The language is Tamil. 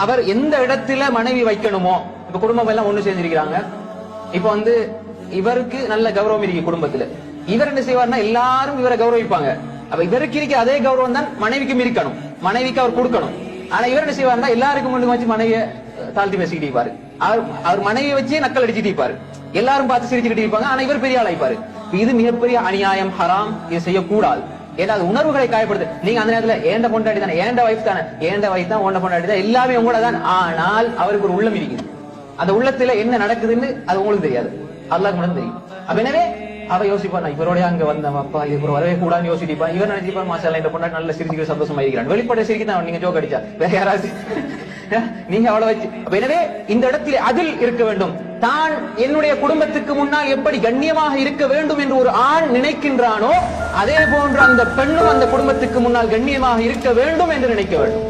அவர் எந்த இடத்துல மனைவி வைக்கணுமோ, இப்ப குடும்பம் எல்லாம் ஒண்ணு சேர்ந்திருக்கிறாங்க. இப்ப இவருக்கு நல்ல கௌரவம் இருக்கு குடும்பத்துல. இவர் என்ன செய்வார்னா எல்லாரும் இவரை கௌரவிப்பாங்க. அப்ப இவருக்கு இருக்க அதே கௌரவம் தான் மனைவிக்கும் இருக்கணும், மனைவிக்கு அவர் கொடுக்கணும். ஆனா இவர் என்ன செய்வார்னா எல்லாருக்கும் முன்னுக்கு வச்சு மனைவிய தாழ்த்தி பேசிக்கிட்டு இருப்பாரு. அவர் மனைவியை வச்சே நக்கல் அடிச்சுட்டு இருப்பாரு. எல்லாரும் பார்த்து சிரிச்சுக்கிட்டு இருப்பாங்க. ஆனா இவர் பெரிய ஆளாய்ப்பாரு. இது மிகப்பெரிய அநியாயம், ஹராம். இது செய்யக்கூடாது. ஏன்னா அது உணர்வுகளை காயப்படுது. நீங்க அந்த நேரத்துல ஏண்ட பொண்டாடி தானே, ஏண்ட வைஃப் தானே, ஏண்ட வைஃப் தான் ஓண்ட பொண்டாடி தான், எல்லாமே உங்களோட தான். ஆனால் அவருக்கு ஒரு உள்ளம் இருக்குது. அந்த உள்ளத்துல என்ன நடக்குதுன்னு அது உங்களுக்கு தெரியாது, அல்லாஹ்க்கு மட்டும் தெரியும். அப்ப எனவே அவ யோசிப்பா, இவரோட அங்க வந்த அப்பா இது வரவே கூடாதுன்னு யோசிப்பா. இவர் நினைச்சிப்பா, மாஷா இந்த பொண்டாட்டி நல்ல சிரிச்சு சந்தோஷமா இருக்கிறான். வெளிப்படை சிரிக்கு தான் நீங்க ஜோக் அடிச்சா வேற யாராவது நீங்க அவ்வளவு வச்சு. எனவே இந்த இடத்துல அதில் இருக்க வேண்டும். தான் என்னுடைய குடும்பத்துக்கு முன்னால் எப்படி கண்ணியமாக இருக்க வேண்டும் என்று ஒரு ஆண் நினைக்கின்றானோ, அதே போன்று அந்த பெண்ணும் அந்த குடும்பத்துக்கு முன்னால் கண்ணியமாக இருக்க வேண்டும் என்று நினைக்க வேண்டும்.